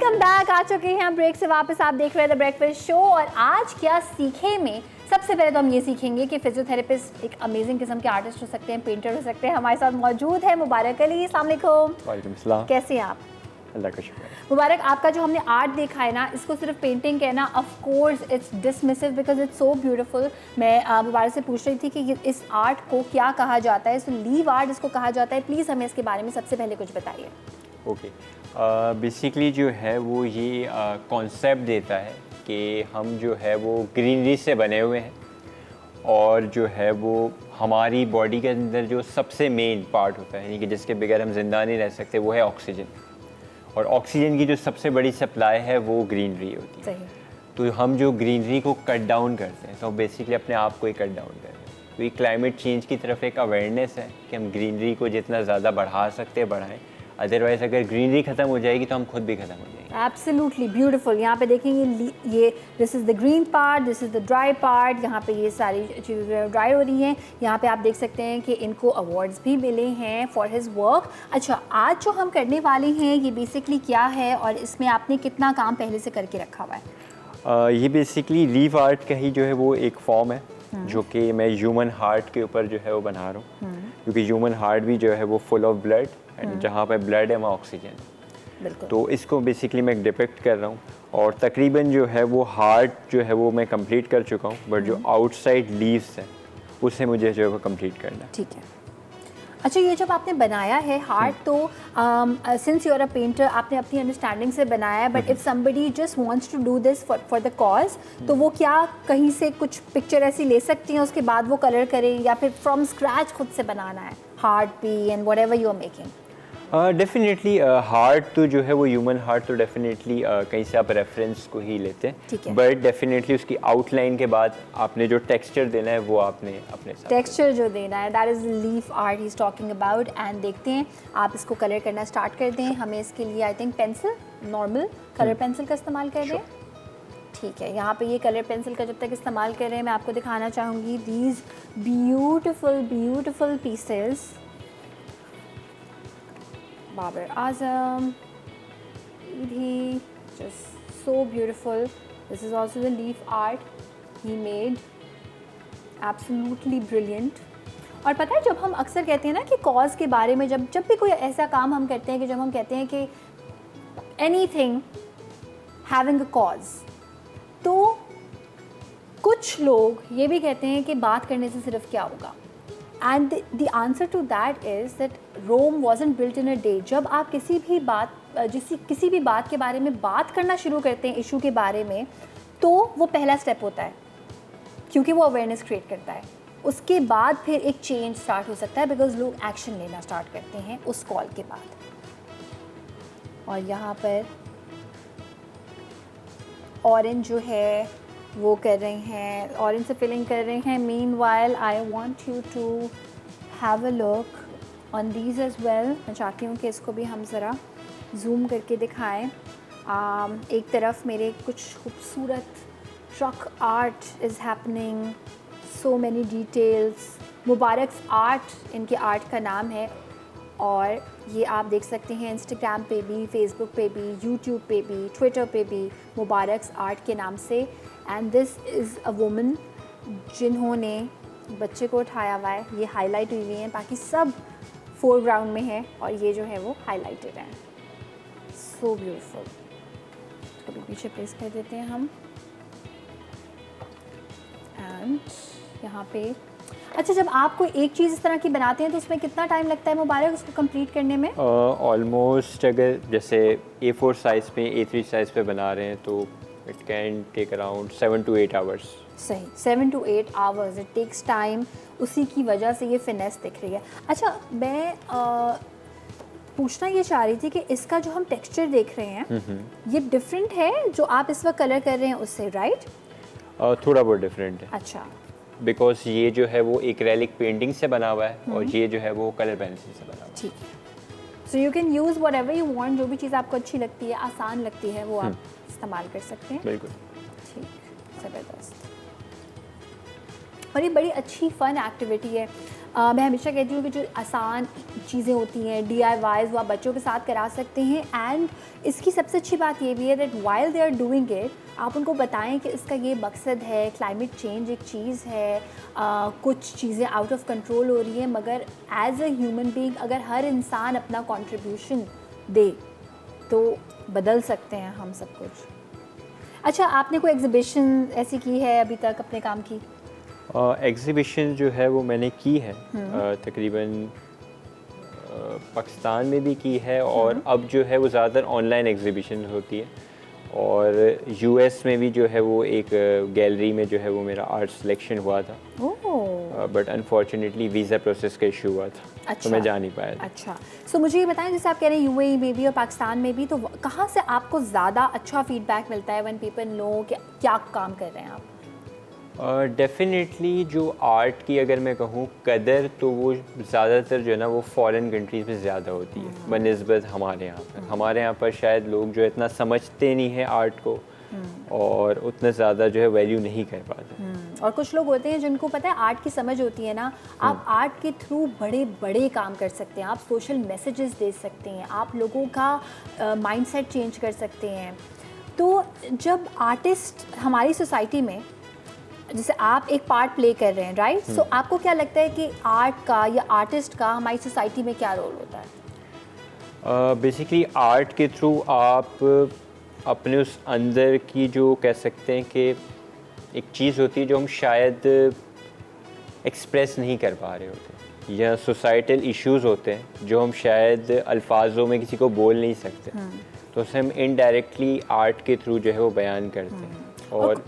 Welcome back. आ चुके हैं break से वापस। आप देख रहे हैं द ब्रेकफास्ट शो। और आज क्या सीखे में सबसे पहले तो हम ये सीखेंगे कि फिजियोथेरेपिस्ट एक अमेजिंग किस्म के आर्टिस्ट हो सकते हैं, पेंटर हो सकते हैं। हमारे साथ मौजूद है मुबारक अली। अस्सलाम वालेकुम। वालेकुम सलाम। कैसे हैं आप? अल्लाह का शुक्र है। मुबारक, आपका जो हमने आर्ट देखा है ना, इसको सिर्फ पेंटिंग कहना of course it's dismissive because it's so beautiful. मैं मुबारक से पूछ रही थी कि इस आर्ट को क्या कहा जाता है, इस लीव आर्ट इसको कहा जाता है। प्लीज़ हमें इसके बारे में सबसे पहले कुछ बताइए। ओके, बेसिकली जो है वो ये कॉन्सेप्ट देता है कि हम जो है वो ग्रीनरी से बने हुए हैं और जो है वो हमारी बॉडी के अंदर जो सबसे मेन पार्ट होता है, यानी कि जिसके बगैर हम जिंदा नहीं रह सकते, वो है ऑक्सीजन। और ऑक्सीजन की जो सबसे बड़ी सप्लाई है वो ग्रीनरी होती है। सही। तो हम जो ग्रीनरी को कट डाउन करते हैं तो बेसिकली अपने आप को ही कट डाउन कर रहे हैं। तो ये क्लाइमेट चेंज की तरफ एक अवेयरनेस है कि हम ग्रीनरी को जितना ज़्यादा बढ़ा सकते हैं बढ़ाएं, अदरवाइज़ अगर ग्रीनरी ख़त्म हो जाएगी तो हम खुद भी ख़त्म हो जाएंगे। Absolutely beautiful. यहाँ पे देखेंगे ये this is the green part, this is the dry part. यहाँ पे ये सारी चीज़ें ड्राई हो रही हैं। यहाँ पे आप देख सकते हैं कि इनको अवार्ड्स भी मिले हैं फॉर हिज वर्क। अच्छा, आज जो हम करने वाले हैं ये बेसिकली क्या है और इसमें आपने कितना काम पहले से करके रखा हुआ है? ये बेसिकली लीफ आर्ट का ही जो है वो एक फॉर्म है जो कि मैं ह्यूमन हार्ट के ऊपर जो है वो बना रहा हूँ, क्योंकि ह्यूमन हार्ट भी जो है वो फुल ऑफ ब्लड एंड जहाँ पे ब्लड है वहाँ ऑक्सीजन है। तो इसको बेसिकली मैं डिपिक्ट कर रहा हूँ और तकरीबन जो है वो हार्ट जो है वो मैं कंप्लीट कर चुका हूँ, बट जो आउटसाइड लीव्स है उससे मुझे जो है वो कंप्लीट करना है। ठीक है। अच्छा, ये जब आपने बनाया है हार्ट, तो since you are a painter आपने अपनी अंडरस्टैंडिंग से बनाया है, but if somebody just wants to do this for the cause, तो वो क्या कहीं से कुछ पिक्चर ऐसी ले सकती हैं उसके बाद वो कलर करें, या फिर फ्रॉम स्क्रैच खुद से बनाना है हार्ट भी and whatever you are making? Definitely heart तो जो है वो ह्यूमन हार्ट तो डेफिनेटली कहीं से आप रेफरेंस को ही लेते हैं, बट डेफिनेटली उसकी आउटलाइन के बाद आपने जो टेक्सचर देना है वो आपने अपने साथ टेक्सचर जो देना है, that is leaf art he is talking about. And देखते हैं, आप इसको कलर करना स्टार्ट कर दें। हमें इसके लिए I think pencil, normal colour pencil का इस्तेमाल कर दें। ठीक है, यहाँ पे ये कलर पेंसिल का जब तक इस्तेमाल कर रहे हैं मैं आपको दिखाना चाहूँगी these beautiful pieces. Babar Azam, he just so beautiful. This is also the leaf art he made, absolutely brilliant. और पता है, जब हम अक्सर कहते हैं ना कि कॉज के बारे में, जब भी कोई ऐसा काम हम करते हैं कि जब हम कहते हैं कि anything having a cause, तो कुछ लोग ये भी कहते हैं कि बात करने से सिर्फ क्या होगा। And the answer to that is that Rome wasn't built in a day. जब आप किसी भी बात के बारे में बात करना शुरू करते हैं, इशू के बारे में, तो वो पहला स्टेप होता है, क्योंकि वो अवेयरनेस क्रिएट करता है। उसके बाद फिर एक चेंज स्टार्ट हो सकता है बिकॉज लोग एक्शन लेना स्टार्ट करते हैं उस कॉल के बाद। और यहाँ पर ऑरेंज जो है वो कर रहे हैं, ऑरेंज से फिलिंग कर रहे हैं। Meanwhile I want you to have a look on these as well. मैं चाहती हूँ कि इसको भी हम ज़रा जूम करके दिखाएं। एक तरफ मेरे कुछ खूबसूरत truck art is happening, so many details. Mubarak's art इनके आर्ट का नाम है, और ये आप देख सकते हैं इंस्टाग्राम पे भी, फेसबुक पे भी, यूट्यूब पे भी, ट्विटर पे भी मुबारक्स आर्ट के नाम से। And this is a woman जिन्होंने बच्चे को उठाया हुआ है। ये हाईलाइट हुई हुई हैं, बाकी सब फोरग्राउंड में है और ये जो है वो हाईलाइटेड है। So beautiful. इसको भी पीछे प्लेस कर देते हैं हम। एंड यहाँ पे अच्छा, जब आप कोई एक चीज़ इस तरह की बनाते हैं तो उसमें कितना टाइम लगता है मुबारक उसको कंप्लीट करने में? ऑलमोस्ट अगर जैसे A4 साइज़ पे A3 साइज़ पे बना रहे हैं तो it can take around 7 to 8 hours. सही, 7 to 8 hours it takes time. उसी की वजह से ये फिनेस दिख रही है। अच्छा, मैं पूछना ये चाह रही थी कि इसका जो हम टेक्सचर देख रहे हैं ये डिफरेंट है जो आप इस वक्त कलर कर रहे हैं उससे, राइट? थोड़ा बहुत डिफरेंट है। अच्छा, बिकॉज ये जो है वो एक्रेलिक पेंटिंग से बना हुआ है और ये जो है वो कलर पेंसिल से बना हुआ है। ठीक है। So you can use what ever you want, जो भी चीज़ आपको अच्छी लगती है, आसान लगती है, वो आप इस्तेमाल कर सकते हैं। बिल्कुल ठीक, ज़बरदस्त। और ये बड़ी अच्छी फ़न एक्टिविटी है। मैं हमेशा कहती हूँ कि जो आसान चीज़ें होती हैं DIYs वो आप बच्चों के साथ करा सकते हैं। एंड इसकी सबसे अच्छी बात ये भी है that while they are doing it, आप उनको बताएं कि इसका ये मकसद है, क्लाइमेट चेंज एक चीज़ है, कुछ चीज़ें आउट ऑफ कंट्रोल हो रही हैं, मगर एज अ ह्यूमन बीइंग अगर हर इंसान अपना कंट्रीब्यूशन दे तो बदल सकते हैं हम सब कुछ। अच्छा, आपने कोई एग्जीबिशन ऐसी की है अभी तक अपने काम की? एग्ज़िबिशन जो है वो मैंने की है, तकरीबन पाकिस्तान में भी की है, और अब जो है वो ज़्यादातर ऑनलाइन एग्ज़िबिशन होती है, और US में भी जो है वो एक गैलरी में जो है वो मेरा आर्ट सिलेक्शन हुआ था, बट अनफॉर्चुनेटली वीज़ा प्रोसेस का इशू हुआ था। अच्छा। तो मैं जा नहीं पाया था। अच्छा, सो मुझे ये बताएं, जैसे आप कह रहे हैं UAE में भी और पाकिस्तान में भी, तो कहाँ से आपको ज़्यादा अच्छा फीडबैक मिलता है व्हेन पीपल नो कि क्या काम कर रहे हैं आप? डेफिनेटली जो आर्ट की अगर मैं कहूँ कदर, तो वो ज़्यादातर जो है ना वो फॉरेन कंट्रीज़ में ज़्यादा होती है बनिस्बत हमारे यहाँ पर। हमारे यहाँ पर शायद लोग जो इतना समझते नहीं हैं आर्ट को, और उतना ज़्यादा जो है वैल्यू नहीं कर पाते। और कुछ लोग होते हैं जिनको पता है आर्ट की समझ होती है ना, आप आर्ट के थ्रू बड़े बड़े काम कर सकते हैं, आप सोशल मैसेजेस दे सकते हैं, आप लोगों का माइंडसेट चेंज कर सकते हैं। तो जब आर्टिस्ट हमारी सोसाइटी में, जैसे आप एक पार्ट प्ले कर रहे हैं, राइट, सो आपको क्या लगता है कि आर्ट का या आर्टिस्ट का हमारी सोसाइटी में क्या रोल होता है? बेसिकली आर्ट के थ्रू आप अपने उस अंदर की जो कह सकते हैं कि एक चीज़ होती है जो हम शायद एक्सप्रेस नहीं कर पा रहे होते, या सोसाइटल इश्यूज़ होते हैं जो हम शायद अल्फाजों में किसी को बोल नहीं सकते, तो उसे हम इनडायरेक्टली आर्ट के थ्रू जो है वो बयान करते हैं। और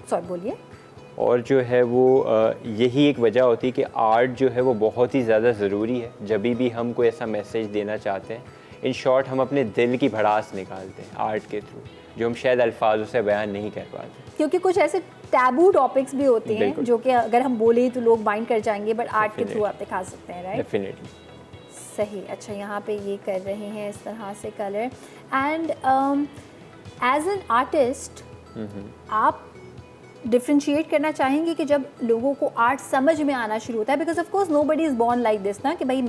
सॉरी, बोलिए। और जो है वो यही एक वजह होती है कि आर्ट जो है वो बहुत ही ज़्यादा ज़रूरी है जब भी हम कोई ऐसा मैसेज देना चाहते हैं। इन शॉर्ट हम अपने दिल की भड़ास निकालते हैं आर्ट के थ्रू, जो हम शायद अल्फाजों से बयान नहीं कर पाते, क्योंकि कुछ ऐसे टैबू टॉपिक्स भी होते हैं जो कि अगर हम बोले तो लोग माइंड कर जाएंगे, बट आर्ट के थ्रू आप दिखा सकते हैं, राइट? डेफिनेटली। सही। अच्छा, यहाँ पे ये कर रहे हैं इस तरह से colour. And as an artist आप डिफ्रेंशिएट करना चाहेंगे कि जब लोगों को आर्ट समझ में आना शुरू होता है, because of course nobody is born like this ना, कि भाई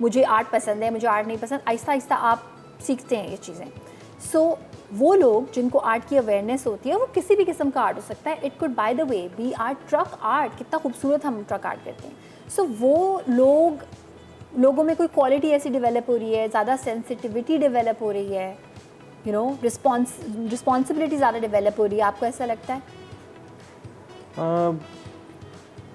मुझे आर्ट पसंद है, मुझे आर्ट नहीं पसंद, आहिस्ता आहिस्ता आप सीखते हैं ये चीज़ें। सो वो लोग जिनको आर्ट की अवेयरनेस होती है, वो किसी भी किस्म का आर्ट हो सकता है, it could by the way be art, truck art, कितना खूबसूरत हम ट्रक आर्ट करते हैं। सो वो लोगों में कोई क्वालिटी ऐसी डेवलप हो रही है, ज़्यादा सेंसिटिविटी डेवलप हो रही है, यू नो, रिस्पॉन्सिबिलिटी ज़्यादा डेवलप हो रही है, आपको ऐसा लगता है?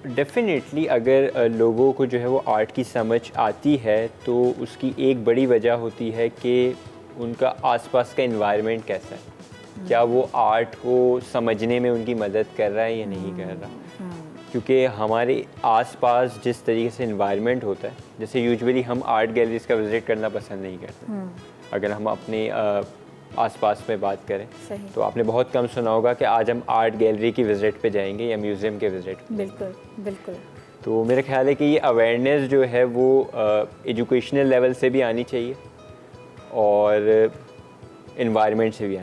डेफिनेटली अगर लोगों को जो है वो आर्ट की समझ आती है, तो उसकी एक बड़ी वजह होती है कि उनका आसपास का एनवायरनमेंट कैसा है, क्या वो आर्ट को समझने में उनकी मदद कर रहा है या नहीं कर रहा। क्योंकि हमारे आसपास जिस तरीके से एनवायरनमेंट होता है, जैसे यूजुअली हम आर्ट गैलरीज का विज़िट करना पसंद नहीं करते, अगर हम अपने आसपास में बात करें, तो आपने बहुत कम सुना होगा कि आज हम आर्ट गैलरी की विज़िट पे जाएंगे या म्यूज़ियम के विज़िट पे। बिल्कुल बिल्कुल। तो मेरा ख्याल है कि ये अवेयरनेस जो है वो एजुकेशनल लेवल से भी आनी चाहिए और इन्वायरमेंट से भी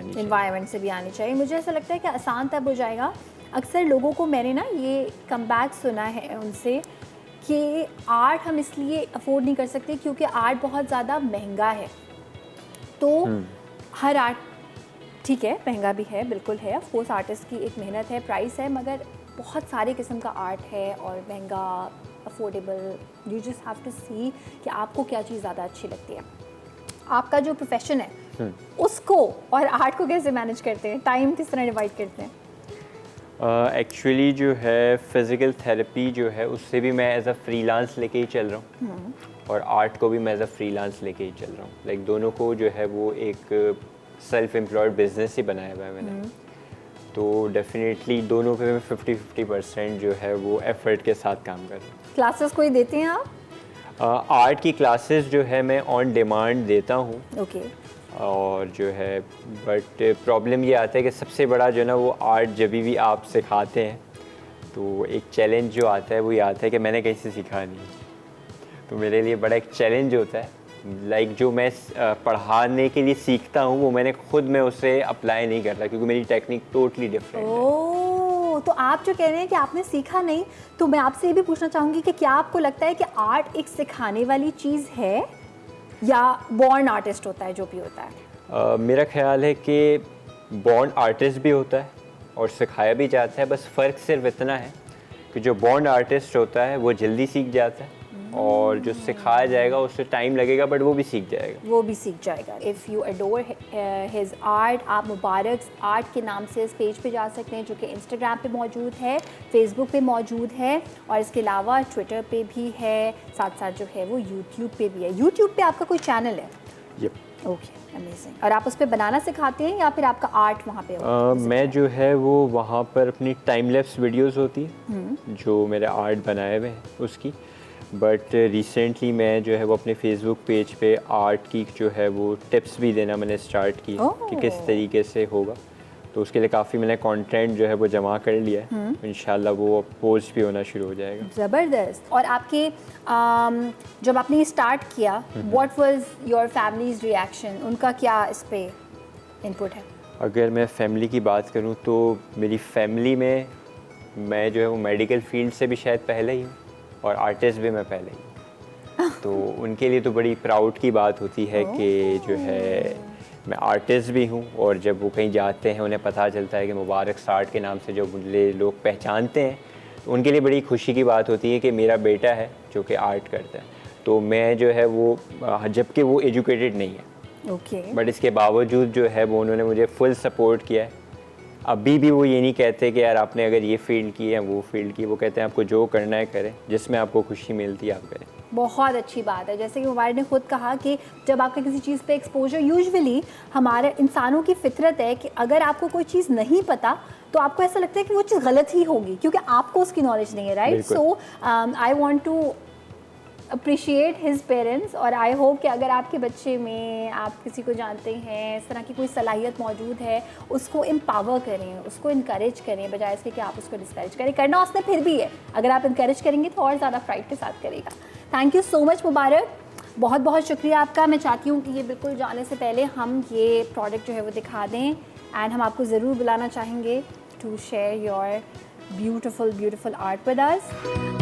आनी चाहिए। मुझे ऐसा लगता है कि आसान तब हो जाएगा। अक्सर लोगों को मैंने ना ये कमबैक सुना है उनसे कि आर्ट हम इसलिए अफोर्ड नहीं कर सकते क्योंकि आर्ट बहुत ज़्यादा महंगा है। तो हर आर्ट ठीक है, महंगा भी है, बिल्कुल है, ऑफ कोर्स आर्टिस्ट की एक मेहनत है, प्राइस है, मगर बहुत सारे किस्म का आर्ट है और महंगा, affordable. You just have to see कि आपको क्या चीज़ ज़्यादा अच्छी लगती है। आपका जो प्रोफेशन है उसको और आर्ट को कैसे मैनेज करते हैं, टाइम किस तरह डिवाइड करते हैं? एक्चुअली जो है फ़िज़िकल थेरेपी जो है उससे भी मैं एज अ फ्रीलांस लेके ही चल रहा हूँ और आर्ट को भी मैं एज अ फ्रीलांस लेके ही चल रहा हूँ। लाइक दोनों को जो है वो एक सेल्फ एम्प्लॉयड बिजनेस ही बनाया हुआ है मैंने। तो डेफिनेटली दोनों पे मैं 50-50% जो है वो एफर्ट के साथ काम कर रहा हूँ। क्लासेस कोई देते हैं आप? आर्ट की क्लासेस जो है मैं ऑन डिमांड देता हूँ। ओके। और जो है बट प्रॉब्लम ये आता है कि सबसे बड़ा जो है ना वो आर्ट जब भी आप सिखाते हैं तो एक चैलेंज जो आता है वो ये आता है कि मैंने कहीं से सीखा नहीं। तो मेरे लिए बड़ा एक चैलेंज होता है, लाइक जो मैं पढ़ाने के लिए सीखता हूँ वो मैंने खुद में उसे अप्लाई नहीं करता क्योंकि मेरी टेक्निक टोटली डिफरेंट है। ओह, तो आप जो कह रहे हैं कि आपने सीखा नहीं, तो मैं आपसे ये भी पूछना चाहूँगी कि क्या आपको लगता है कि आर्ट एक सिखाने वाली चीज़ है या बॉर्न आर्टिस्ट होता है जो भी होता है? मेरा ख्याल है कि बॉर्न आर्टिस्ट भी होता है और सिखाया भी जाता है, बस फ़र्क सिर्फ इतना है कि जो बॉर्न आर्टिस्ट होता है वो जल्दी सीख जाता है और जो सिखाया जाएगा उससे टाइम लगेगा, बट वो भी सीख जाएगा। If you adore his art, आप मुबारक आर्ट के नाम से इस पेज पे जा सकते हैं जो कि इंस्टाग्राम पे मौजूद है, फेसबुक पे मौजूद है और इसके अलावा ट्विटर पे भी है, साथ साथ जो है वो यूट्यूब पे भी है। यूट्यूब पे आपका कोई चैनल है? यप। Okay, amazing. और आप उस पर बनाना सिखाते हैं या फिर आपका आर्ट वहाँ पे मैं जो है वो वहाँ पर अपनी टाइम लैप्स वीडियोस होती है जो मेरे आर्ट बनाए हुए हैं उसकी, बट रिसेंटली मैं जो है वो अपने फेसबुक पेज पे आर्ट की जो है वो टिप्स भी देना मैंने स्टार्ट की कि किस तरीके से होगा, तो उसके लिए काफ़ी मैंने कंटेंट जो है वो जमा कर लिया है। इंशाल्लाह वो पोस्ट भी होना शुरू हो जाएगा। ज़बरदस्त। और आपके जब आपने ये स्टार्ट किया, what was your families reaction? उनका क्या इस पे इनपुट है? अगर मैं फैमिली की बात करूं तो मेरी फैमिली में मैं जो है वो मेडिकल फील्ड से भी शायद पहले ही हूँ और आर्टिस्ट भी मैं पहले ही, तो उनके लिए तो बड़ी प्राउड की बात होती है कि जो है मैं आर्टिस्ट भी हूँ और जब वो कहीं जाते हैं उन्हें पता चलता है कि मुबारक आर्ट के नाम से जो मुझे लोग पहचानते हैं, तो उनके लिए बड़ी खुशी की बात होती है कि मेरा बेटा है जो कि आर्ट करता है। तो मैं जो है वो जबकि वो एजुकेटेड नहीं है, बट इसके बावजूद जो है वो उन्होंने मुझे फुल सपोर्ट किया है। अभी भी वो ये नहीं कहते कि यार आपने अगर ये फील्ड की है वो फील्ड की, वो कहते हैं आपको जो करना है करें, जिसमें आपको खुशी मिलती है आप करें। बहुत अच्छी बात है। जैसे कि मुबारक ने खुद कहा कि जब आपका किसी चीज़ पे एक्सपोजर, यूजुअली हमारे इंसानों की फितरत है कि अगर आपको कोई चीज़ नहीं पता तो आपको ऐसा लगता है कि वो चीज़ गलत ही होगी क्योंकि आपको उसकी नॉलेज नहीं है, right? So I want to appreciate his parents और आई होप कि अगर आपके बच्चे में आप किसी को जानते हैं इस तरह की कोई सलाहियत मौजूद है, उसको एम्पावर करें, उसको इनकरेज करें, बजाय इसके कि आप उसको डिस्करेज करें। करना उसने फिर भी है, अगर आप इनकरेज करेंगे तो और ज़्यादा प्राइड के साथ करेगा। थैंक यू सो मच मुबारक, बहुत बहुत शुक्रिया आपका। मैं चाहती हूँ कि ये बिल्कुल जाने से पहले हम ये प्रोडक्ट जो है वो दिखा दें एंड हम आपको ज़रूर बुलाना चाहेंगे to share your beautiful art with us.